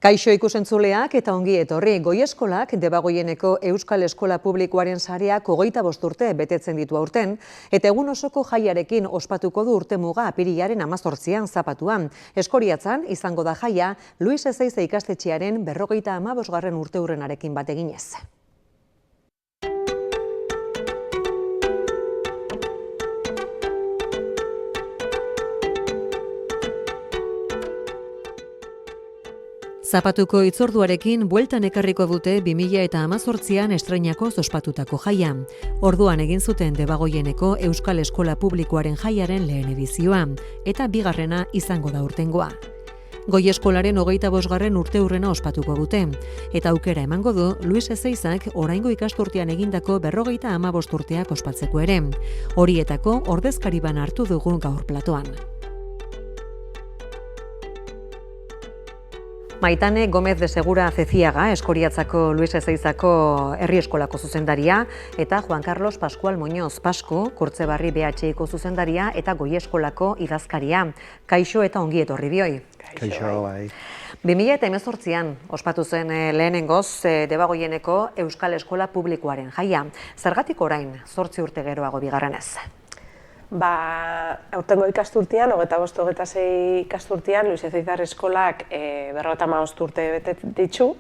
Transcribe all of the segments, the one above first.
Kaixo ikusentzuleak eta ongi etorri. Goi eskolak Debagoieneko Euskal Eskola Publikoaren sareak 25 urte betetzen ditu aurten, eta egun osoko jaiarekin ospatuko du urtemuga apirilaren 18an Zapatuan. Eskoriatzan izango da jaia Luis Ezeiza ikastetxearen 55. urteurrenarekin bat eginez. Zapatuko hitzorduarekin bueltan ekarriko dute 2018an estreinako ospatutako jaia. Orduan egin zuten Debagoieneko Euskal Eskola Publikoaren jaiaren lehen edizioa, eta bigarrena izango da urtengoa. Goi eskolaren 25. urteurrena ospatuko dute, eta aukera emango du Luis Ezeizak oraingo ikasturtean egindako 55 urteak ospatzeko ere. Horietako ordezkari bana hartu dugu gaur platoan. Maitane Gómez de Segura Ceciaga, Eskoriatzako Luis Ezeizako herri eskolako zuzendaria, eta Juan Carlos Pascual Muñoz Pasco, Kurtzebarri BHiko zuzendaria eta Goi eskolako idazkaria. Kaixo eta ongi etorri bioi. Kaixo, bai. 2018an ospatu zen lehenengoz Debagoieneko Euskal Eskola Publikoaren jaia. Zergatik orain 8 urte geroago bigarrenez? Aurtengo ikasturtean, 25-26 ikasturtean, Luis Ezeizar eskolak 55 urte bete ditu.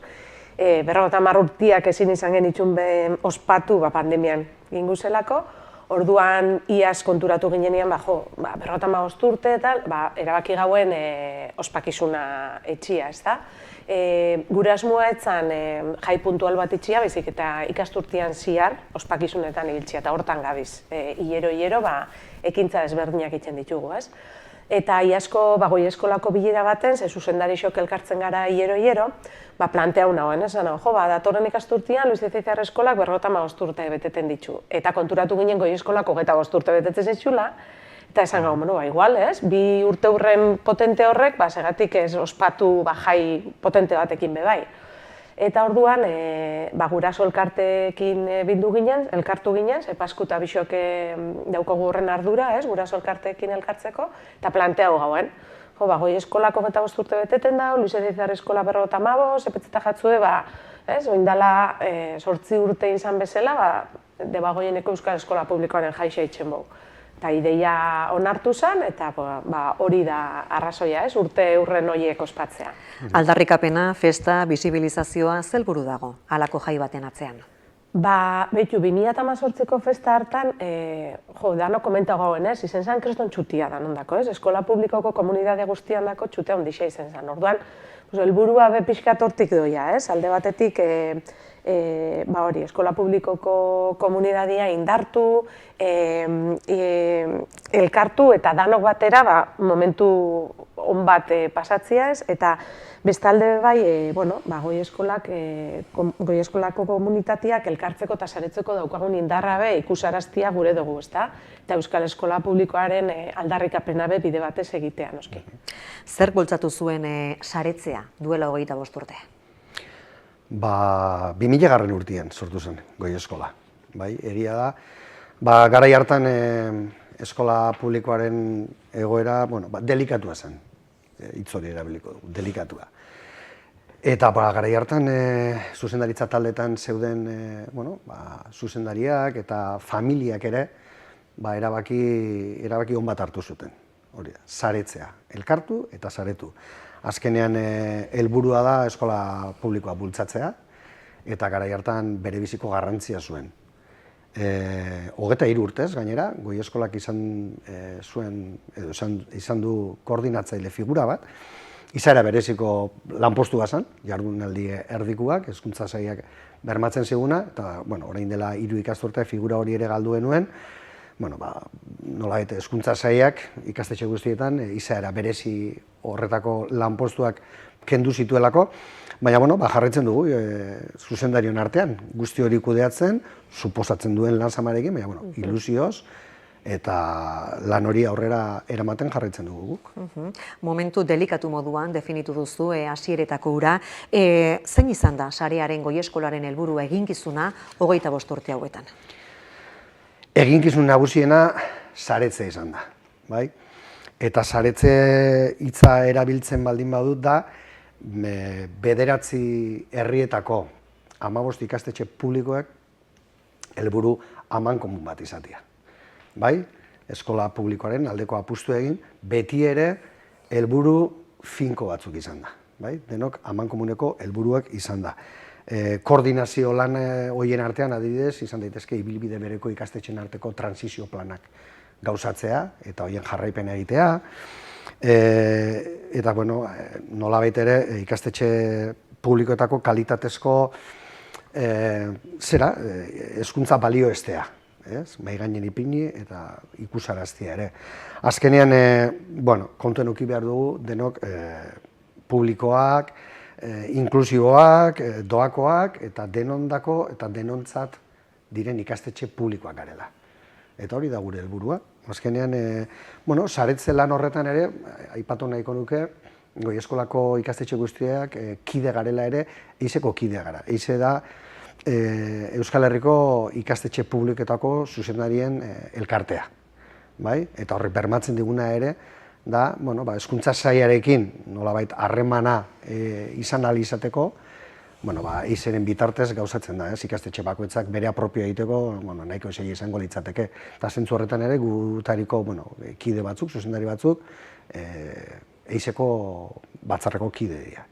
50 urteak ezin izan genitxun ospatu pandemian gingu zelako. Orduan, iaz konturatu ginenean, 55 urte eta erabaki gauen ospakizuna etxia, ez da? Gure asmoa etzan jai puntual bat itxia, baizik eta ikasturtean ziar ospakizunetan ibiltzia, eta hortan gabiz. Hilero, ekintza desberdinak itzen ditugu, ez? Eta iazko Goi eskolako bilera baten, ze zuzendarixok elkartzen gara hilero, planteau nagoen, esan hau, datorren ikasturtean Luis Ezeizar eskolak 55 urte beteten ditu. Eta konturatu ginen Goi eskolako 25 urte betetzen zitxula, eta esan gau, igual, ez? 2 urteurren potente horrek, segatik ez ospatu jai potente batekin bebai. Eta orduan, guraso elkarteekin bildu ginen, elkartu ginen, Pasku eta Bixok daukagu horren ardura, guraso elkarteekin elkartzeko, eta planteau gauen. Goi eskolako 25 urte beteten da, Luis Ezeizar eskola 55, epetzeta jatzue, oindala 8 urte izan bezala, Debagoieneko Euskal Eskola Publikoaren jaixa itzen bau. Eta ideia onartu zen, eta hori da arrazoia, urte urren horiek ospatzea. Aldarrikapena, festa, bisibilizazioa, zer helburu dago halako jai baten atzean? Behitu, 2018ko festa hartan, dano komenta gauen, izen zen kriston txutia da nondako, eskola publikoko komunidade guztian dako txutea ondixa izen zen. Orduan, helburua pixkat hortik doia, alde batetik, eskola publikoko komunidadia indartu, elkartu eta danok batera momentu on bat pasatzia ez, eta bestalde Goi eskolako komunitateak elkartzeko eta saretzeko daukagun indarra ikusaraztia gure dugu, ezta? Eta Euskal Eskola Publikoaren aldarrikapena bide batez egitea, noski. Zer bultzatu zuen saretzea duela 25 urte? 2000 urtean sortu zen Goi eskola. Egia da, garai hartan eskola publikoaren egoera delikatua zen. Hitz hori erabiliko dugu, delikatua. Eta garai hartan zuzendaritza taldetan zeuden zuzendariak eta familiak ere erabaki on bat hartu zuten. Hori da, saretzea, elkartu eta saretu. Azkenean helburua da eskola publikoa bultzatzea, eta garai hartan bere biziko garrantzia zuen. 23 urtez, gainera, Goi eskolak izan du koordinatzaile figura bat, izaera bereziko lanpostu zen, jardunaldi erdikuak, hezkuntza sailak bermatzen ziguna, eta orain dela 3 ikasturte figura hori ere galdu genuen, nolabait hezkuntza sailak ikastetxe guztietan izaera berezi horretako lanpostuak kendu zituelako, baina jarraitzen dugu zuzendarion artean, guzti hori kudeatzen, suposatzen duen lan zamarekin, baina ilusioz, eta lan hori aurrera eramaten jarraitzen dugu guk. Momentu delikatu moduan definitu duzu hasieretako ura. Zein izan da sarearen Goi eskolaren helburua eginkizuna 25 urte hauetan? Eginkizun nagusiena saretze izan da. Eta saretze hitza erabiltzen baldin badut da, bederatzi herrietako 15 ikastetxe publikoek helburu amankomun bat izatea. Bai, eskola publikoaren aldeko apustu egin, beti ere helburu finko batzuk izan da. Bai, denok amankomuneko helburuak izan da. Koordinazio lan horien artean adibidez, izan daitezke ibilbide bereko ikastetxen arteko transizio planak gauzatzea eta horien jarraipen egitea. Eta, bueno, nolabait ere ikastetxe publikoetako kalitatezko hezkuntza balioestea, mahai gainen ipini eta ikusaraztea ere. Azkenean, kontuan eduki behar dugu denok publikoak, inklusiboak, doakoak eta denondako eta denontzat diren ikastetxe publikoak garela. Eta hori da gure helburua. Azkenean, saretze lan horretan ere, aipatu nahiko nuke, goi eskolako ikastetxe guztiak kide garela ere, eizeko kidea gara. Eize da Euskal Herriko ikastetxe publiketako zuzendarien elkartea. Eta horrek bermatzen diguna ere, da, hezkuntza sailarekin nolabait harremana izan ahal izateko, eizeren bitartez gauzatzen da, ikastetxe bakoitzak bere apropio egiteko nahiko esegi izango litzateke. Eta zentzu horretan ere, gutariko kide batzuk, zuzendari batzuk, eizeko batzarreko kide dira.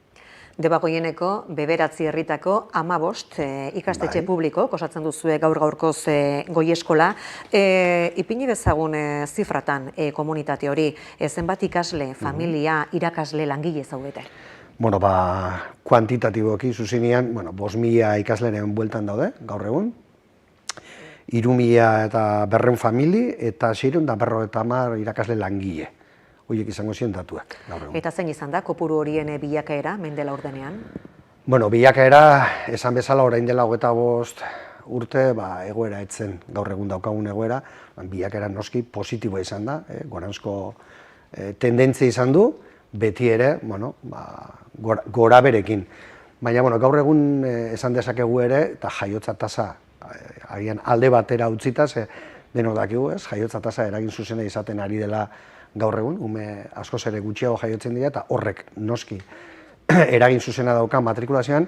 Debagoieneko, bederatzi herritako 15 ikastetxe publiko, osatzen duzue gaur-gaurkoz goi eskola. Ipini dezagun zifratan komunitate hori, zenbat ikasle, familia, irakasle, langile zaudete? Kuantitatiboki zuzenean, 5.000 ikasleren bueltan daude, gaur egun. 3.000 eta 200 famili eta 650 irakasle langile. Horiek izango ziren datuak, gaur egun. Eta zein izan da, kopuru horien bilakaera, mende laurdenean? Bilakaera, esan bezala, orain dela 25 urte, egoera etzen, gaur egun daukagun egoera, bilakaera noski positiboa izan da, goranzko tendentzia izan du, beti ere, gora berekin. Baina, gaur egun esan dezakegu ere, eta jaiotza tasa, agian alde batera utzita, denok dakigu, jaiotza tasa eragin zuzena izaten ari dela gaur egun, ume askoz ere gutxiago jaiotzen dira, eta horrek noski eragin zuzena dauka matrikulazioan,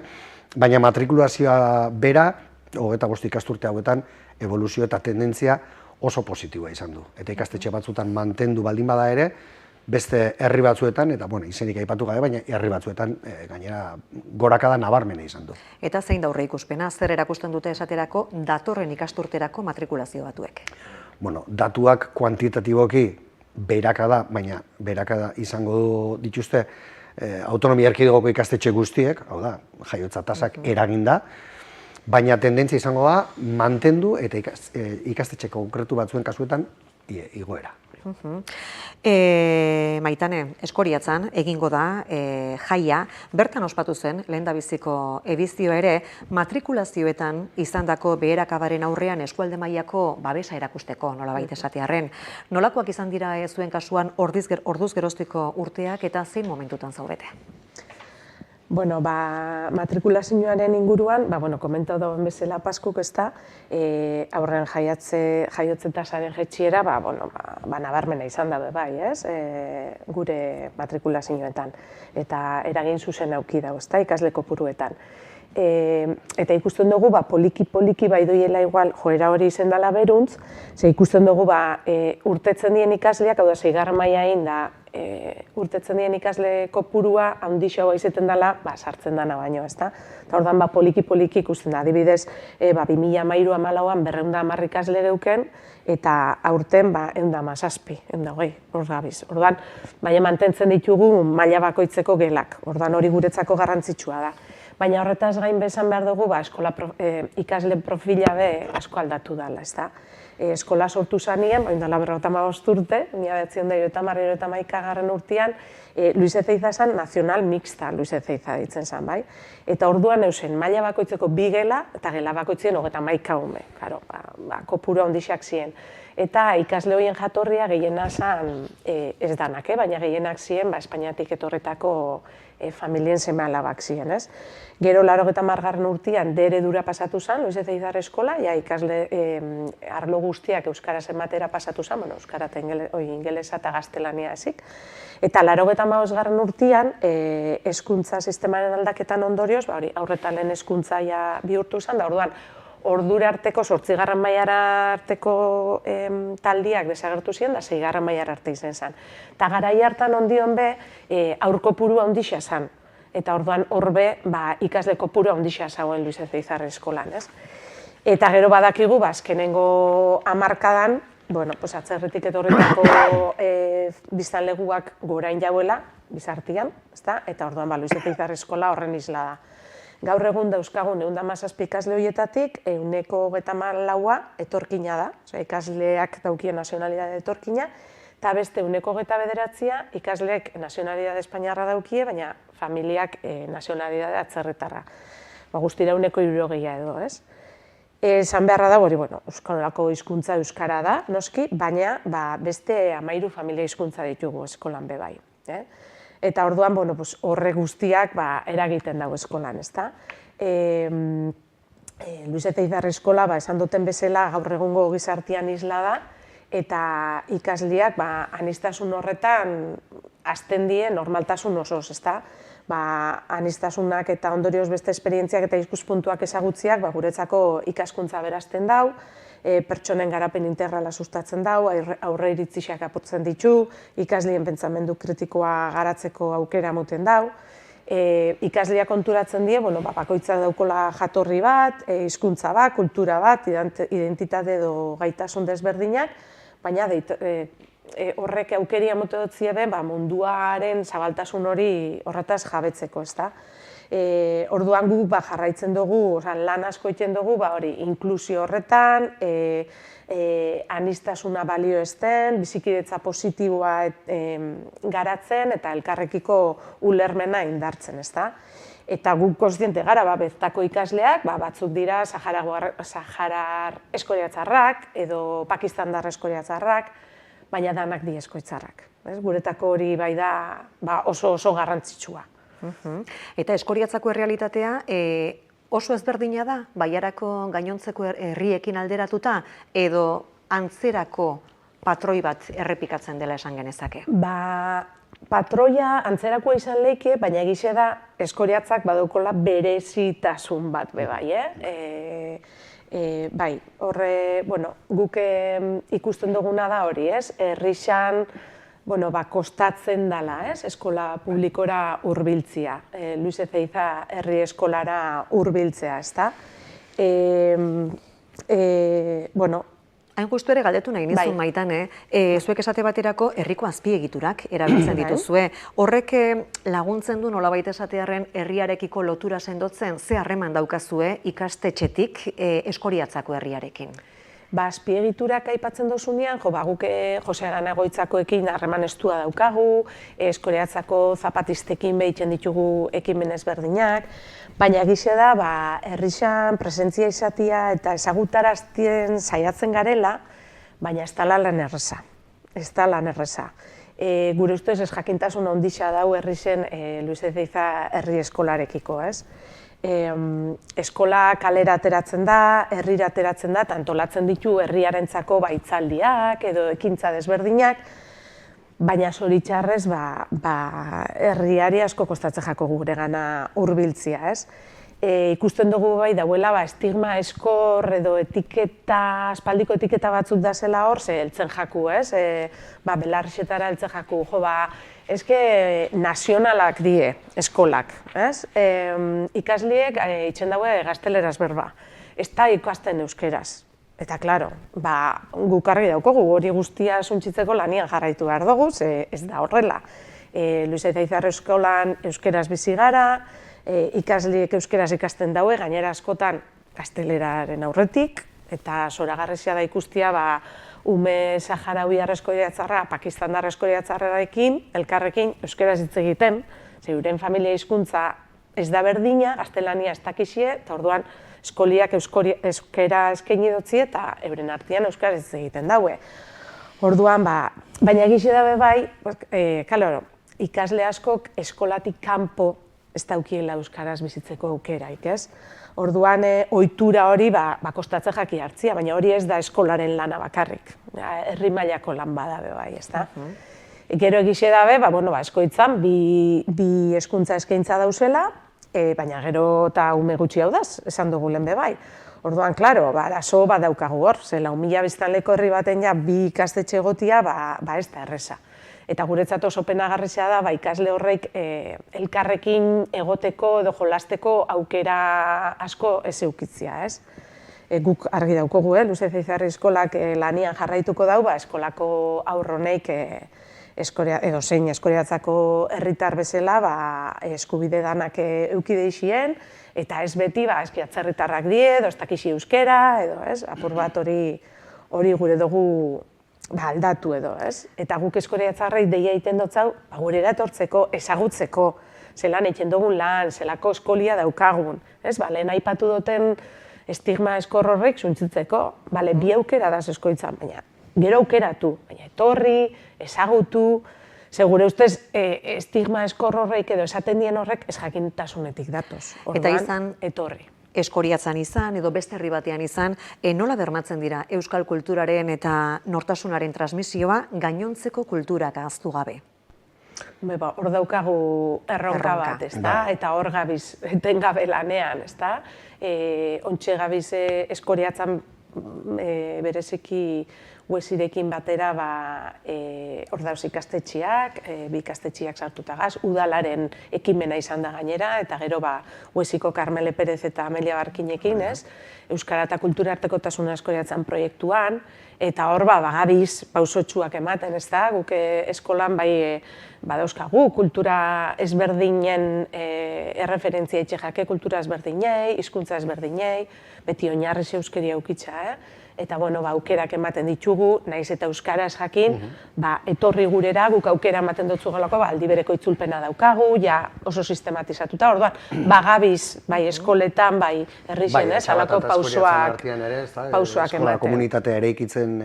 baina matrikulazioa bera, 25 ikasturte hauetan, evoluzio eta tendentzia oso positiboa izan du. Eta ikastetxe batzuetan mantendu baldin bada ere, beste herri batzuetan, eta izenik aipatu gabe, baina herri batzuetan gainera gorakada nabarmena izan du. Eta zein da aurreikuspena, zer erakusten dute esaterako datorren ikasturterako matrikulazio batuek? Datuak kuantitatiboki beherakada, baina beherakada izango dituzte autonomia erkidegoko ikastetxe guztiek, hau da, jaiotza tasak eraginda, baina tendentzia izango da mantendu eta ikastetxe konkretu batzuen kasuetan igoera. Maitane, Eskoriatzan egingo da jaia, bertan ospatu zen, lehendabiziko edizioa ere, matrikulazioetan izandako beherakadaren aurrean eskualde mailako babesa erakusteko, nolabait esatearren. Nolakoak izan dira zuen kasuan orduz geroztiko urteak eta zein momentutan zaudete? Matrikulazioaren inguruan, komentatu dauen bezala Paskuk ez da, aurrean jaiotze tasaren jetxiera, nabarmena izan dabe bai, gure matrikulazioetan, eta eragin zuzen auki dago, ez da, ikasle kopuruetan. Eta ikusten dugu, poliki bai doiela igual joera hori izen dela beruntz, ze ikusten dugu, urtetzen dien ikasleak, hau da, 6. mailain da, urtetzen dien ikasle kopurua handixoa izaten dela, sartzen dana baino, ez da? Eta ordan, poliki ikusten da, adibidez, 2013-14an 210 ikasle geuken, eta aurten 117, 120, hor gabiz. Ordan, baina mantentzen ditugu maila bakoitzeko gelak, ordan hori guretzako garrantzitsua da. Baina horretaz gain bezan behar dugu, ikasle profila be asko aldatu dela, ez da? Eskola sortu zanien, dela 55 urte, 1971 urtean, Luis Ezeiza zen nazional mixta, Luis Ezeiza ditzen zen, bai? Eta orduan eusen, maila bakoitzeko 2 gela, eta gela bakoitzien 31 ume, kopuru handixak ziren. Eta ikasle horien jatorria gehiena zen, ez danak, baina gehienak ziren Espainiatik etorretako familien seme-alabak ziren, ez? Gero 80. urtean D eredura pasatu zen, Luis Ezeiza eskola, ja ikasle arlo guztiak euskaraz ematera pasatu zen, bueno, euskara eta ingelesa eta gaztelania ezik. Eta 85. urtean, hezkuntza sistemaren aldaketan ondorioz, aurreta lehen hezkuntza bihurtu zen, da orduan, ordura arteko, 8. mailara arteko taldiak desagertu ziren, da 6. mailara arte izen zen. Eta garai hartan ondion be, aur kopurua handixa zen. Eta orduan horbe ikasle kopurua handixa zauen Luis Ezeiza eskolan, ez? Eta gero badakigu, azkenengo hamarkadan, atzerritik etorritako biztanleguak gorain jauela, bizartian, eta orduan Luis Ezeiza eskola horren isla da. Gaur egun dauzkagun 117 ikasle horietatik, 134 etorkina da, ikasleak daukien nazionalidade etorkina, eta beste 129 ikasleek nazionalidade espainiarra daukie, baina familiak nazionalidade atzerritarra. Guztira 160 edo, ez? Esan beharra da, euskarako hizkuntza euskara da, noski, baina beste 13 familia hizkuntza ditugu eskolan be bai. Eta orduan, horre guztiak eragiten dago eskolan, ezta? Luis Ezeiza eskola, esan duten bezala, gaur egungo gizartean isla da, eta ikasleak aniztasun horretan hasten die normaltasun osoz, ezta? Aniztasunak eta ondorioz beste esperientziak eta ikuspuntuak ezagutziak guretzako ikaskuntza berazten dau, pertsonen garapen integrala sustatzen dau, aurre iritzixak apurtzen ditu, ikasleen pentsamendu kritikoa garatzeko aukera moten dau, ikasleak konturatzen die, bakoitza daukola jatorri bat, hizkuntza bat, kultura bat, identitate edo gaitasun desberdinak, baina horrek aukeria mote dutzie be, munduaren zabaltasun hori horretaz jabetzeko, ezta? Orduan guk jarraitzen dugu, lan asko egiten dugu, inklusio horretan, aniztasuna balio ezten, bizikidetza positiboa garatzen eta elkarrekiko ulermena indartzen, ezta? Eta guk kontziente gara, beztako ikasleak, batzuk dira Saharar eskoriatzarrak edo Pakistandar eskoriatzarrak, baina danak di eskoitzarrak. Guretako hori bai da oso garrantzitsua. Eta eskoriatzako errealitatea oso ezberdina da, Baiarako gainontzeko herriekin alderatuta, edo antzerako patroi bat errepikatzen dela esan genezake? Patroia antzerakoa izan leike, baina egize da eskoriatzak badaukola berezitasun bat be bai, Bai, horre, guk ikusten duguna da hori, ez? Herrixan, kostatzen dela, ez? Eskola publikora hurbiltzea, Luis Ezeiza herri eskolara hurbiltzea, ezta? Hain justu ere galdetu nahi nizun Maitane, zuek esate baterako herriko azpiegiturak erabiltzen dituzue. Horrek laguntzen du nolabait esatearren herriarekiko lotura sendotzen, ze harreman daukazue ikastetxetik eskoriatzako herriarekin? Azpiegiturak aipatzen dozunean, guk Jose Arana Egoitzakoekin harreman estua daukagu, eskoriatzako zapatistekin behiten ditugu ekimen ezberdinak, baina egize da, herrixan presentzia izatea eta ezagutaraztien saiatzen garela, baina ez da lan erreza. Ez da lan erreza. Gure ustez ez jakintasun handia dau herrixen Luis Ezeiza herri eskolarekiko, ez? Eskola kalera ateratzen da, herrira ateratzen da, eta antolatzen ditu herriarentzako hitzaldiak edo ekintza desberdinak, baina zoritxarrez herriari asko kostatzen jako guregana hurbiltzea, ez? Ikusten dugu bai dauela estigma eskor edo etiketa, aspaldiko etiketa batzuk da zela hor, ze heltzen jaku, ez? Belarrixetara heltzen jaku, eske nazionalak die eskolak, ez? Ikasleek itxen daue gazteleraz berba, ez da ikasten euskeraz. Eta, klaro, guk argi daukogu, hori guztia suntzitzeko lanian jarraitu behar dugu, ez da horrela. Luis Ezeiza eskolan euskeraz bizi gara, ikasleek euskeraz ikasten daue, gainera askotan gazteleraren aurretik, eta zoragarrizia da ikustia ume saharauiar eskoriatzarra, Pakistandar eskoriatzarrarekin, elkarrekin euskeraz hitz egiten, euren familia hizkuntza ez da berdina, gaztelania ez dakizie, eta orduan eskoliak euskera eskaini dutzi eta euren artean euskaraz hitz egiten daue. Orduan, baina egize dabe bai, ikasle askok eskolatik kanpo ez daukiela euskaraz bizitzeko aukeraik, ez? Orduan, ohitura hori kostatze jaki hartzia, baina hori ez da eskolaren lana bakarrik. Herri mailako lan bada be bai, ezta? Gero egixe dabe, eskoitzan bi hezkuntza eskaintza dauzela, baina gero eta ume gutxi hau daz, esan dugu lehen be bai. Orduan, klaro, arazo badaukagu hor, zela 1000 biztanleko herri baten ja bi ikastetxe egotia, ez da erreza. Eta guretzat oso penagarria da, ikasle horrek elkarrekin egoteko edo jolasteko aukera asko ez eukitzia, ez? Guk argi daukogu, Luze Zeizarri eskolak lanian jarraituko dau, eskolako aurroneik edo zein eskoriatzako herritar bezala eskubide danak euki deixien, eta ez beti eskiatzerritarrak die, edo ez dakixi euskera, edo ez, apur bat hori gure dugu aldatu edo, ez? Eta guk eskoriatzarrei deia egiten dotzau, gurera etortzeko, ezagutzeko, zelan egiten dugun lan, zelako eskolia daukagun, ez? Lehen aipatu duten estigma eskor horrek suntzitzeko, bi aukera da eskoitzan, baina gero aukeratu, baina etorri, ezagutu, segure ustez estigma eskor horrek edo esaten dien horrek ez jakintasunetik datoz. Eta izan etorri. Eskoriatzan izan edo beste herri batean izan, nola bermatzen dira euskal kulturaren eta nortasunaren transmisioa gainontzeko kulturak ahaztu gabe? Hor daukagu erronka bat, eta hor gabiz etengabe lanean, ontxe gabiz eskoriatzan bereziki Uesirekin batera hor dauz ikastetxiak, bi ikastetxiak sartutagaz, udalaren ekimena izan da gainera, eta gero Uesiko Karmele Perez eta Amelia Barkinekin, Euskara eta Kultura Artekotasuna eskoriatzen proiektuan, eta hor gabiz pausotxuak ematen, guk eskolan badauzkagu kultura ezberdinen erreferentzia etxejake, kultura ezberdinei, hizkuntza ezberdinei, beti oinarriz euskeri aukitza, eta aukerak ematen ditugu, naiz eta euskaraz jakin, etorri gurera, guk aukera ematen dutzu galako, aldi bereko itzulpena daukagu, oso sistematizatuta, orduan, gabiz, eskoletan, herrixen, alako pausoak ematen. Eskola komunitatea ere ikitzen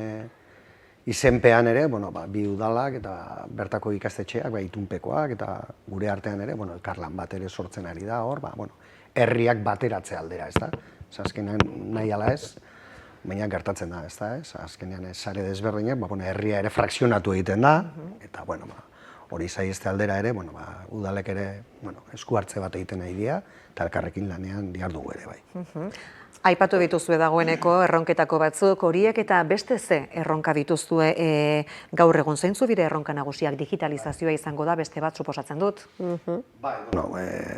izenpean ere, bi udalak eta bertako ikastetxeak, itunpekoak, eta gure artean ere, elkarlan bat ere sortzen ari da hor, herriak bateratze aldera, ez da? Azkenean nahi ala ez, baina gertatzen da, ez da, azkenean sare desberdinak, herria ere frakzionatu egiten da, eta hori zaizte aldera ere, udalek ere esku hartze bat egiten nahi dira, eta elkarrekin lanean diardugu ere bai. Aipatu dituzue dagoeneko erronketako batzuk horiek eta beste ze erronka dituzue gaur egun zeintzu bire erronka nagusiak digitalizazioa izango da beste bat suposatzen dut?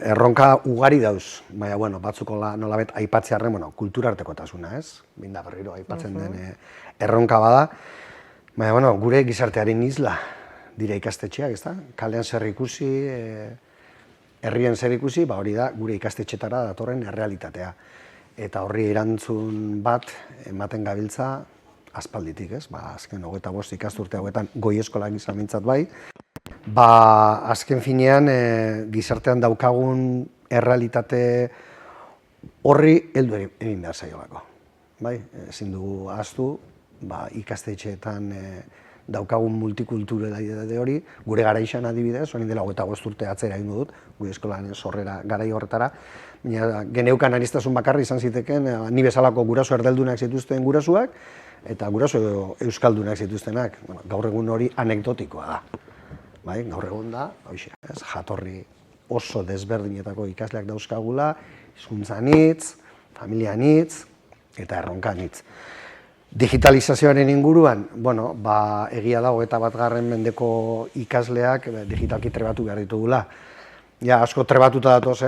Erronka ugari dauz, baina batzuko nolabet aipatzearren kultura artekotasuna, ez? Binda berriro aipatzen den erronka bada, baina gure gizartearen isla dira ikastetxeak, ez da? Kalean zer ikusi, herrien zer ikusi, hori da gure ikastetxetara datorren errealitatea. Eta horri erantzun bat ematen gabiltza aspalditik, ez? Azken 25 ikasturte hauetan goi eskolak izan mintzat bai. Azken finean gizartean daukagun errealitate horri heldu egin behar zaiolako. Ezin dugu ahaztu, ikastetxeetan daukagun multikulturalitate hori, gure garaixan adibidez, orain dela 25 urte atzera egingo dut, gure eskolaren sorrera garai horretara, geneukan aniztasun bakarri izan ziteken, ni bezalako guraso erdeldunak zituzten gurasuak, eta guraso euskaldunak zituztenak. Gaur egun hori anekdotikoa da. Gaur egun da, jatorri oso desberdinetako ikasleak dauzkagula, hizkuntza anitz, familia anitz, eta erronka anitz. Digitalizazioaren inguruan, egia da 21. mendeko ikasleak digitalki trebatu behar ditugula. Asko trebatuta datoz,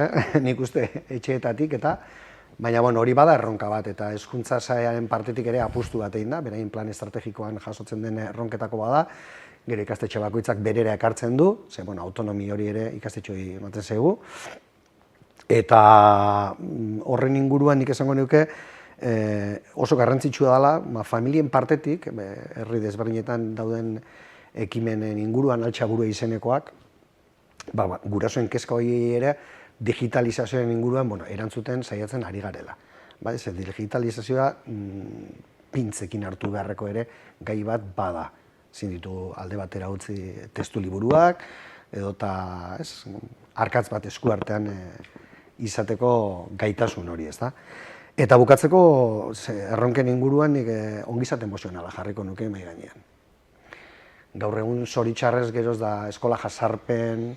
nik uste etxeetatik eta, baina hori bada erronka bat eta hezkuntza sailaren partetik ere apustu bat egin da, beraien plan estrategikoan jasotzen den erronketako bada, gero ikastetxe bakoitzak berera ekartzen du, ze autonomi hori ere ikastetxeoi ematen zaigu. Eta horren inguruan nik esango nuke, oso garrantzitsua dela, familien partetik, herri desberdinetan dauden ekimenen inguruan altxaburu izenekoak, gurasoen kezka hori ere digitalizazioaren inguruan erantzuten saiatzen ari garela. Digitalizazioa pintzekin hartu beharreko ere gai bat bada. Ezin ditu alde batera utzi testu liburuak, edota arkatz bat eskuartean izateko gaitasun hori, ezta? Eta bukatzeko erronken inguruan nik ongizate emozionala jarriko nuke mahai gainean. Gaur egun zoritxarrez geroz da eskola jasarpen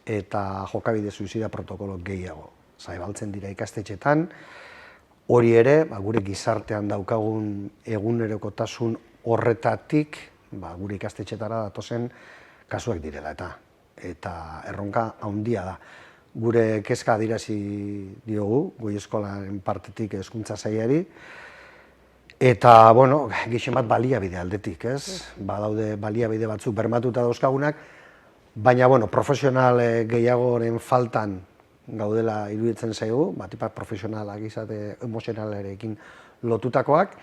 eta jokabide suizida protokolo gehiago. Zabaltzen dira ikastetxetan, hori ere, gure gizartean daukagun egunerokotasun horretatik, gure ikastetxetara datozen kasuak direla eta erronka handia da. Gure kezka adirazi diogu, goi eskolaren partetik hezkuntza sailari, eta, bueno, gixen bat baliabide aldetik, ez? Badaude baliabide batzuk bermatuta dauzkagunak, baina, bueno, profesional gehiagoren faltan gaudela iruditzen zaigu, batipat profesionalak izate emozionalarekin lotutakoak,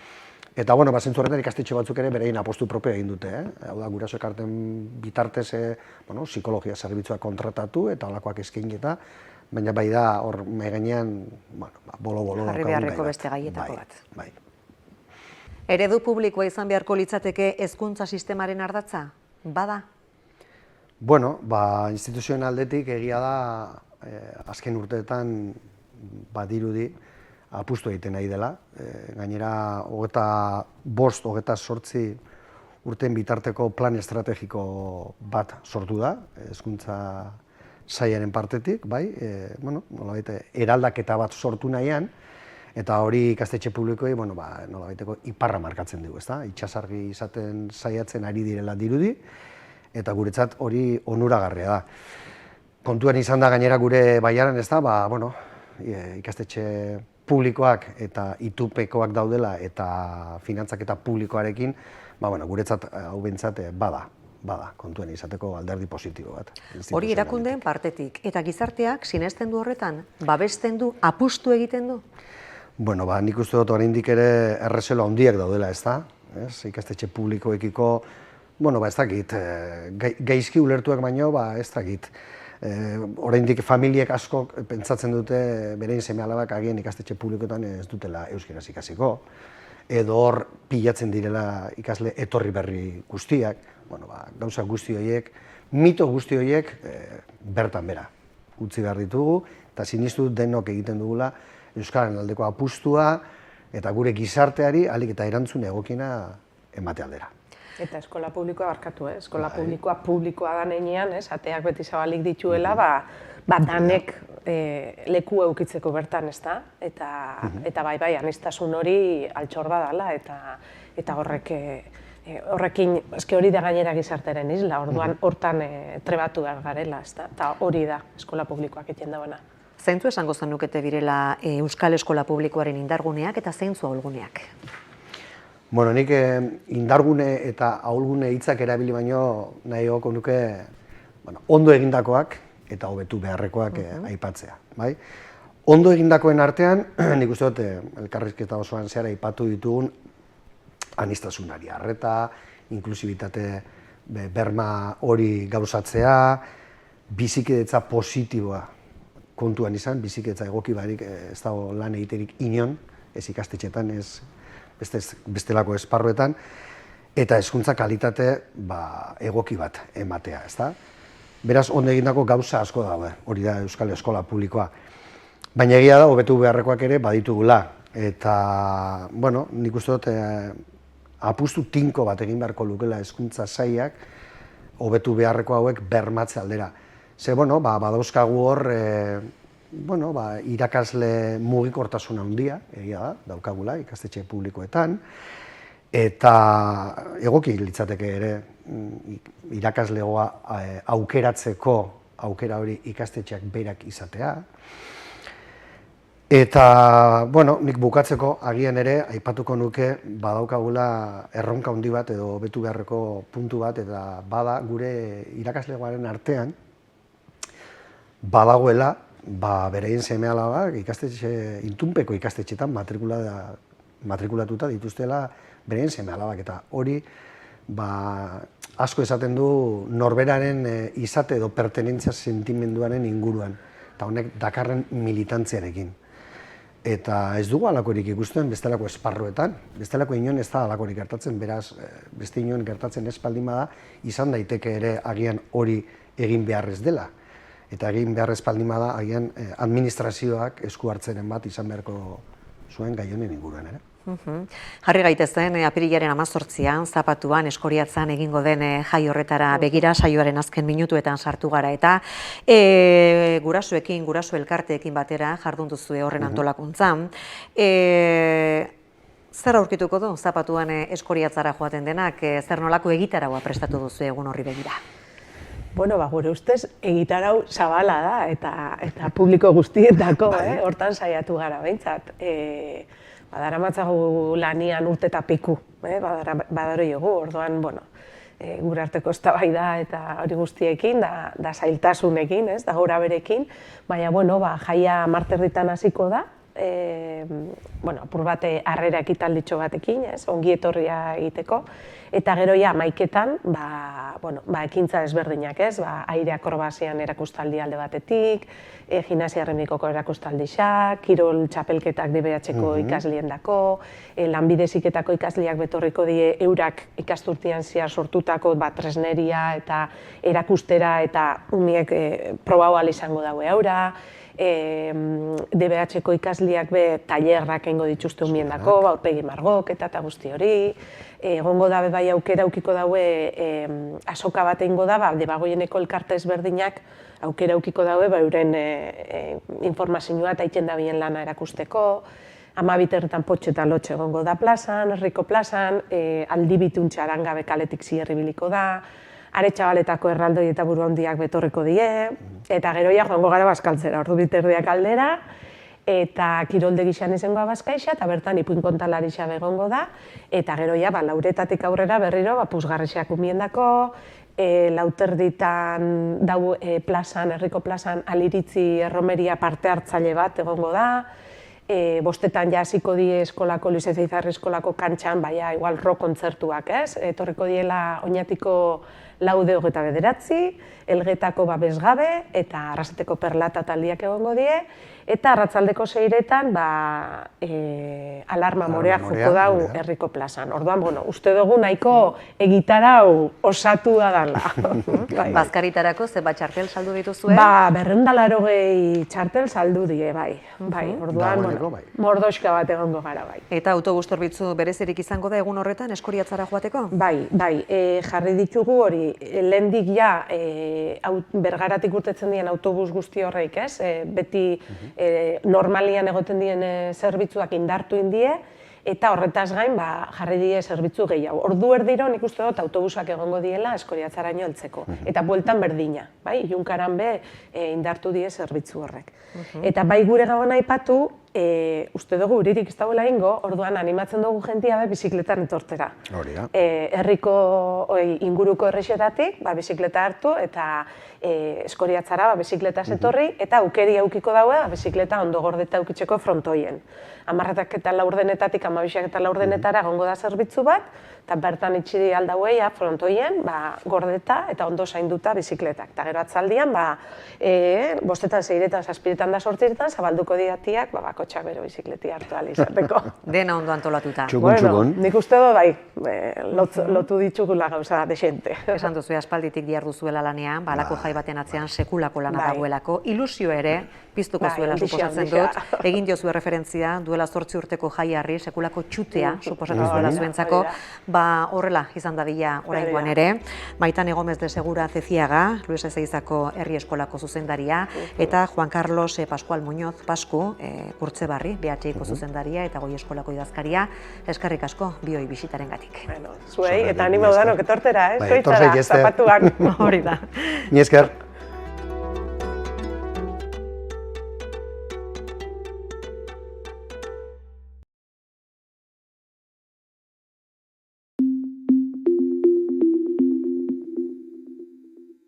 eta, bueno, zentzu horretan ikastetxe batzuk ere berein apostu propio egin dute, Hau da, guraso ekarten bitartez, psikologia zerbitzuak kontratatu eta holakoak eskaineta, baina bai da hor mahai gainean, bolo-bolo jarri beharreko beste gaietako bat. Bai. Eredu publikoa izan beharko litzateke hezkuntza sistemaren ardatza? Bada? Bueno, instituzioen aldetik egia da azken urteetan badirudi apustu egiten nahi dela. Gainera, 25-28 urten bitarteko plan estrategiko bat sortu da, hezkuntza sailaren partetik, bai, nolabait eraldaketa bat sortu nahian, eta hori ikastetxe publikoei, nolabaiteko iparra markatzen dugu, ezta? Itsasargi izaten saiatzen ari direla dirudi, eta guretzat hori onuragarria da. Kontuan izan da gainera gure baiaran, ezta, ikastetxe publikoak eta itupekoak daudela eta finantzaketa publikoarekin, guretzat hau behintzat bada kontuan izateko alderdi positibo bat. Hori erakundeen partetik, eta gizarteak sinesten du horretan, babesten du, apustu egiten du? Nik uste dut oraindik ere errezelo handiak daudela, ezta? Ikastetxe publikoekiko, ez dakit, gaizki ulertuak baino, ez dakit. Oraindik familiek asko pentsatzen dute berein seme-alabak agian ikastetxe publikoetan ez dutela euskaraz ikasiko, edo hor pilatzen direla ikasle etorri berri guztiak, gauza guzti horiek, mito guzti horiek bertan bera utzi behar ditugu, eta sinistu denok egiten dugula euskararen aldeko apustua eta gure gizarteari ahalik eta erantzun egokina emate aldera. Eta eskola publikoa barkatu, eskola publikoa da nenean, ateak beti zabalik dituela, danek leku eukitzeko bertan, ezta? Eta bai, aniztasun hori altxor badala, eta horrekin, eske hori da gainera gizarteren isla, orduan hortan trebatu behar garela, ezta? Eta hori da eskola publikoak egiten dauena. Zeintzu esango zenukete birela Euskal Eskola Publikoaren indarguneak eta zeintzu ahulguneak? Nik indargune eta ahulgune hitzak erabili baino nahiago nuke ondo egindakoak eta hobetu beharrekoak aipatzea. Ondo egindakoen artean, nik uste dut elkarrizketa osoan zehar aipatu ditugun aniztasunari arreta, inklusibitate berma hori gauzatzea, bizikidetza positiboa kontuan izan, bizikidetza egoki barik ez dago lan egiterik inon, ez ikastetxetan, ez bestelako esparruetan, eta hezkuntza kalitate egoki bat ematea, ezta? Beraz, ondo egindako gauza asko daude, hori da Euskal Eskola Publikoa. Baina egia da, hobetu beharrekoak ere baditugula, eta, nik uste dut, apustu tinko bat egin beharko lukela hezkuntza sailak, hobetu beharreko hauek bermatze aldera. Ze, badauzkagu hor, irakasle mugikortasun handia, egia da, daukagula ikastetxe publikoetan, eta egoki litzateke ere irakaslegoa aukeratzeko aukera hori ikastetxeak berak izatea. Eta, nik bukatzeko agian ere aipatuko nuke badaukagula erronka handi bat edo hobetu beharreko puntu bat, eta bada gure irakaslegoaren artean badagoela bereien seme-alabak itunpeko ikastetxetan matrikulatuta dituztela bereien seme-alabak, eta hori asko esaten du norberaren izate edo pertenentzia sentimenduaren inguruan, eta honek dakarren militantziarekin. Eta ez dugu halakorik ikusten bestelako esparruetan, bestelako inon ez da halakorik gertatzen, beraz, beste inon gertatzen ez baldin bada, izan daiteke ere agian hori egin beharrez dela. Eta egin beharrez baldin bada, agian administrazioak esku hartzeren bat izan beharko zuen gai honen inguruan ere. Jarri gaitezen, apirilaren 18an, Zapatuan, Eskoriatzan egingo den jai horretara begira, saioaren azken minutuetan sartu gara, eta gurasoekin, guraso elkarteekin batera jardun duzue horren antolakuntzan. Zer aurkituko du Zapatuan Eskoriatzara joaten denak, zer nolako egitaragoa prestatu duzu egun horri begira? Bueno, gure ustez egitarau zabala da eta publiko guztietako, hortan saiatu gara behintzat. Badaramatzagu lanian urte eta piku, badaro jogu, orduan, gure arteko eztabaida eta hori guztiekin, da zailtasunekin, da gora berekin, baina, jaia marterritan hasiko da, apur bate harrera ekitalditxo batekin, ongi etorria egiteko, eta gero ja maiketan, ekintza desberdinak, aire akrobasian erakustaldi alde batetik, gimnasia erremikoko erakustaldixak, kirol txapelketak DBH-ko ikaslien dako, lanbide heziketako ikasleak betorriko die eurak ikasturtean zehar sortutako tresneria eta erakustera eta umiek probau ahal izango daue aura, DBH-ko ikasleak tailerrak egingo dituzte umien dako, aurpegi margok eta guzti hori. Egongo dabe bai aukera aukiko daue azoka bat egingo da, Debagoieneko elkarte ezberdinak aukera aukiko daue euren informazioa eta egiten dabien lana erakusteko. 12 herritan potxe eta lotxe egongo da plazan, herriko plazan, aldibituntxe arangabe kaletik zierri biliko da, Aretxabaletako erraldoi eta buru handiak betorriko die, eta gero joango gara bazkaltzera, ordu biterdiak aldera, eta kirolde gixan izango bazkaixa, eta bertan ipuin kontalarixa begongo da, eta gero lauretatik aurrera berriro puzgarrixak umiendako, lauterditan dau plazan, herriko plazan, aliritzi erromeria parte hartzaile bat egongo da, bostetan hasiko die eskolako, Luis Ezeizarri eskolako kantxan, igual rock kontzertuak, etorriko diela Oñatiko laude 29, Elgetako babesgabe eta Arrasateko perlata taldiak egongo die, eta arratzaldeko 6etan alarma morea joko dau herriko plazan. Orduan, uste dugu nahiko egitarau osatua dala. Bazkaritarako zenbat txartel saldu dituzue? 280 txartel saldu die, bai. Orduan, mordoxka bat egongo gara, bai. Eta autobus zerbitzu berezirik izango da egun horretan Eskoriatzara joateko? Bai, jarri ditugu hori, lehendik Bergaratik urtetzen dien autobus guzti horreik, beti normalian egoten dien zerbitzuak indartu indie, eta horretaz gain jarri die zerbitzu gehiago. Ordu erdiro nik uste dut autobusak egongo diela Eskoriatzaraino heltzeko. Eta bueltan berdina, Ilunkaran indartu die zerbitzu horrek. Eta gure gauan aipatu, uste dugu uririk ez dagoela ingo, orduan animatzen dugu jentia bizikletan etortera. Herriko inguruko errexetatik bizikleta hartu eta Eskoriatzara bizikletaz etorri, eta aukeri aukiko daue bizikleta ondo gordeta aukitzeko frontoien. 10 eta 4 12 eta 4 egongo da zerbitzu bat, eta bertan itxiri aldauei frontoien gordeta eta ondo zainduta bizikletak. Eta gero atzaldian, 5etan, 6etan, 7etan da 8etan, zabalduko diatiak bakotxak bero bizikleti hartu ahal izateko. Dena ondo antolatuta. Txukun. Nik uste dut lotu ditugula gauza desente. Esan duzu aspalditik diharduzuela lanean, halako jai baten atzean sekulako lana dagoelako. Ilusio ere, piztuko zuela suposatzen dut. Egin diozu referentzia, duela 8 urteko jaiarri, sekulako txutea, suposatu zuela zuentzako, horrela izan dadila oraingoan ere. Maitane Gómez de Segura Ceciaga, Luis Ezeizako herri eskolako zuzendaria, eta Juan Carlos Pascual Muñoz Pascu, Kurtzebarri, BH-ko zuzendaria eta Goi eskolako idazkaria, eskerrik asko bioi bisitarengatik. Zuei, eta animo danok etortera, Zapatuan. Hori da. Ni esker.